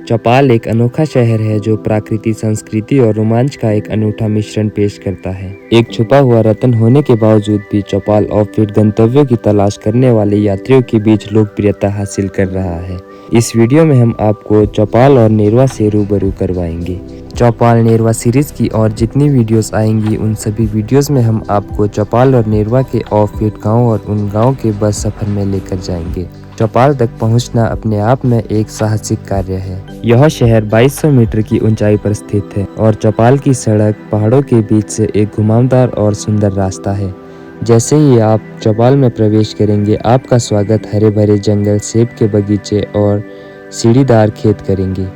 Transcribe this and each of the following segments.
चौपाल एक अनोखा शहर है जो प्रकृति, संस्कृति और रोमांच का एक अनूठा मिश्रण पेश करता है। एक छुपा हुआ रत्न होने के बावजूद भी चौपाल ऑफबीट गंतव्यों की तलाश करने वाले यात्रियों के बीच लोकप्रियता हासिल कर रहा है। इस वीडियो में हम आपको चौपाल और नेरवा से रूबरू करवाएंगे। चौपाल नेरवा सीरीज की और जितनी वीडियोस आएंगी उन सभी वीडियोस में हम आपको चौपाल और नेरवा के ऑफबीट गाँव और उन गाँव के बस सफर में लेकर जाएंगे। चौपाल तक पहुंचना अपने आप में एक साहसिक कार्य है। यह शहर 2200 मीटर की ऊंचाई पर स्थित है और चौपाल की सड़क पहाड़ों के बीच से एक घुमावदार और सुंदर रास्ता है। जैसे ही आप चौपाल में प्रवेश करेंगे, आपका स्वागत हरे भरे जंगल, सेब के बगीचे और सीढ़ीदार खेत करेंगे।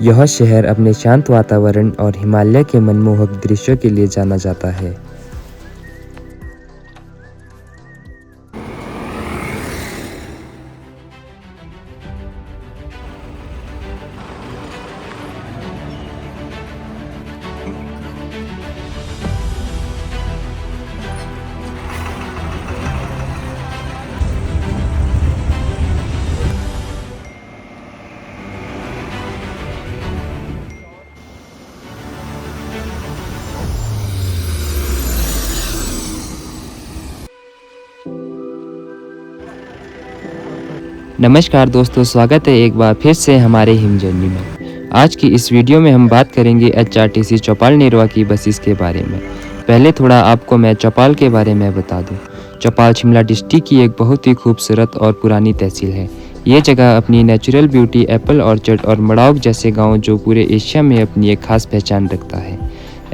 यह शहर अपने शांत वातावरण और हिमालय के मनमोहक दृश्यों के लिए जाना जाता है। नमस्कार दोस्तों, स्वागत है एक बार फिर से हमारे हिम जर्नी में। आज की इस वीडियो में हम बात करेंगे HRTC चौपाल नेरवा की बसेस के बारे में। पहले थोड़ा आपको मैं चौपाल के बारे में बता दूं। चौपाल शिमला डिस्ट्रिक्ट की एक बहुत ही खूबसूरत और पुरानी तहसील है। ये जगह अपनी नेचुरल ब्यूटी, एप्पल ऑर्चर्ड और मड़ाउक जैसे गाँव जो पूरे एशिया में अपनी एक खास पहचान रखता है।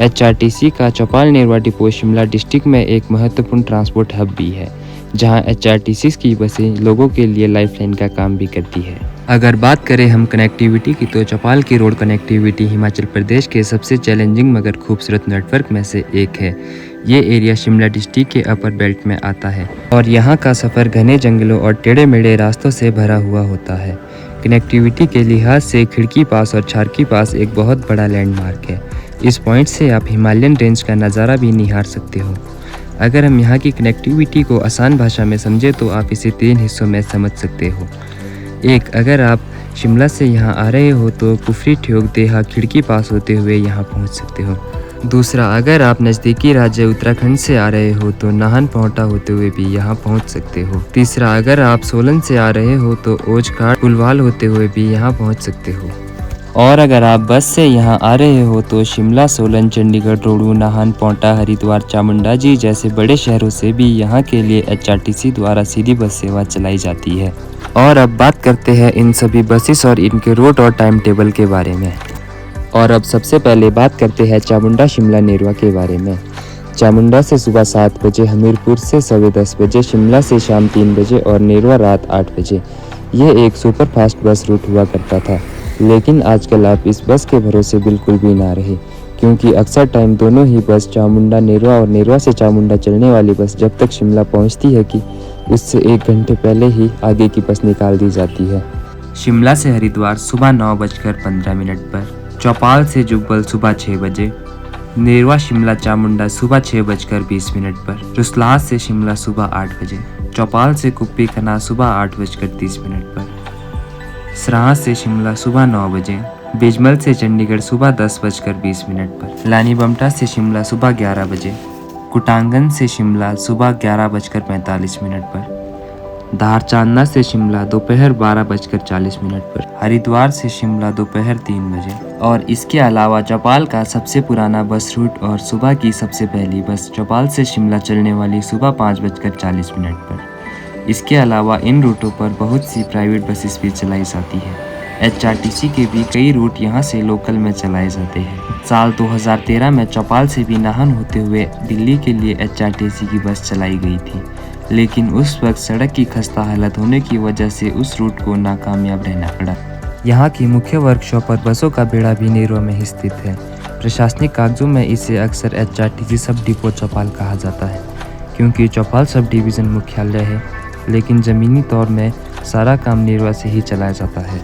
HRTC का चौपाल नेरवा डिपो शिमला डिस्ट्रिक्ट में एक महत्वपूर्ण ट्रांसपोर्ट हब भी है, जहां HRTC की बसें लोगों के लिए लाइफलाइन का काम भी करती है। अगर बात करें हम कनेक्टिविटी की, तो चौपाल की रोड कनेक्टिविटी हिमाचल प्रदेश के सबसे चैलेंजिंग मगर खूबसूरत नेटवर्क में से एक है। ये एरिया शिमला डिस्ट्रिक्ट के अपर बेल्ट में आता है और यहाँ का सफ़र घने जंगलों और टेढ़े मेढ़े रास्तों से भरा हुआ होता है। कनेक्टिविटी के लिहाज से खिड़की पास और छारकी पास एक बहुत बड़ा लैंडमार्क है। इस पॉइंट से आप हिमालयन रेंज का नज़ारा भी निहार सकते हो। अगर हम यहाँ की कनेक्टिविटी को आसान भाषा में समझे तो आप इसे 3 हिस्सों में समझ सकते हो। एक, अगर आप शिमला से यहाँ आ रहे हो तो कुफरी, ठियोग, देहा, खिड़की पास होते हुए यहाँ पहुँच सकते हो। दूसरा, अगर आप नज़दीकी राज्य उत्तराखंड से आ रहे हो तो नाहन, पांवटा होते हुए भी यहाँ पहुँच सकते हो। तीसरा, अगर आप सोलन से आ रहे हो तो ओजघाट, पुलवाल होते हुए भी यहाँ पहुँच सकते हो। और अगर आप बस से यहाँ आ रहे हो तो शिमला, सोलन, चंडीगढ़, रोहडू, नाहन, पांवटा, हरिद्वार, चामुंडा जी जैसे बड़े शहरों से भी यहाँ के लिए HRTC द्वारा सीधी बस सेवा चलाई जाती है। और अब बात करते हैं इन सभी बसेस और इनके रूट और टाइम टेबल के बारे में। और अब सबसे पहले बात करते हैं चामुंडा शिमला नेरवा के बारे में। चामुंडा से सुबह 7 बजे, हमीरपुर से 10:15 बजे, शिमला से शाम 3 बजे और नेरवा रात 8 बजे। यह एक सुपर फास्ट बस रूट हुआ करता था, लेकिन आजकल आप इस बस के भरोसे बिल्कुल भी ना रहे, क्योंकि अक्सर टाइम दोनों ही बस चामुंडा नेरवा और नेरवा से चामुंडा चलने वाली बस जब तक शिमला पहुंचती है कि उससे 1 घंटे पहले ही आगे की बस निकाल दी जाती है। शिमला से हरिद्वार सुबह 9:15 पर, चौपाल से जुब्बल सुबह 6 बजे, नेरवा शिमला चामुंडा सुबह 6:20 पर, रुसलाह से शिमला सुबह 8 बजे, चौपाल से कुप्पी कना सुबह 8:30 पर, सराहा से शिमला सुबह 9 बजे, बिजमल से चंडीगढ़ सुबह 10:20 पर, लानी बमटा से शिमला सुबह 11 बजे, कुटांगन से शिमला सुबह 11:45 पर, धार चांदना से शिमला दोपहर 12:40 पर, हरिद्वार से शिमला दोपहर 3 बजे। और इसके अलावा चौपाल का सबसे पुराना बस रूट और सुबह की सबसे पहली बस चौपाल से शिमला चलने वाली सुबह 5:40 पर। इसके अलावा इन रूटों पर बहुत सी प्राइवेट बसेस भी चलाई जाती है। HRTC के भी कई रूट यहाँ से लोकल में चलाए जाते हैं। साल 2013 में चौपाल से भी नाहन होते हुए दिल्ली के लिए HRTC की बस चलाई गई थी, लेकिन उस वक्त सड़क की खस्ता हालत होने की वजह से उस रूट को नाकामयाब रहना पड़ा। यहाँ की मुख्य वर्कशॉप और बसों का बेड़ा भी नेरवा में ही स्थित है। प्रशासनिक कागजों में इसे अक्सर HRTC सब डिपो चौपाल कहा जाता है, क्योंकि चौपाल सब डिवीज़न मुख्यालय है, लेकिन ज़मीनी तौर में सारा काम नेरवा से ही चलाया जाता है।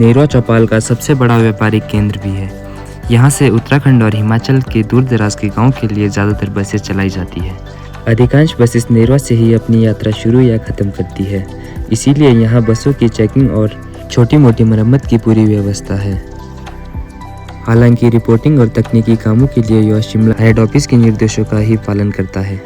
नेरवा चौपाल का सबसे बड़ा व्यापारिक केंद्र भी है। यहाँ से उत्तराखंड और हिमाचल के दूर दराज के गाँव के लिए ज़्यादातर बसें चलाई जाती है। अधिकांश बसेस नेरवा से ही अपनी यात्रा शुरू या ख़त्म करती है। इसीलिए यहाँ बसों की चेकिंग और छोटी मोटी मरम्मत की पूरी व्यवस्था है। हालांकि रिपोर्टिंग और तकनीकी कामों के लिए यह शिमला हेड ऑफिस के निर्देशों का ही पालन करता है।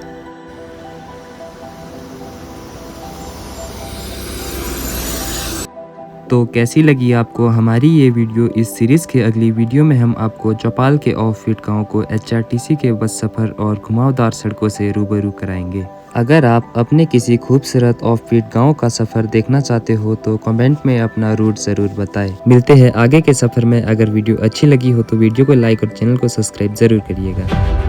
तो कैसी लगी आपको हमारी ये वीडियो? इस सीरीज़ के अगली वीडियो में हम आपको चौपाल के ऑफ बीट गाँव को HRTC के बस सफ़र और घुमावदार सड़कों से रूबरू कराएंगे। अगर आप अपने किसी खूबसूरत ऑफ बीट गाँव का सफ़र देखना चाहते हो तो कमेंट में अपना रूट ज़रूर बताएं। मिलते हैं आगे के सफ़र में। अगर वीडियो अच्छी लगी हो तो वीडियो को लाइक और चैनल को सब्सक्राइब ज़रूर करिएगा।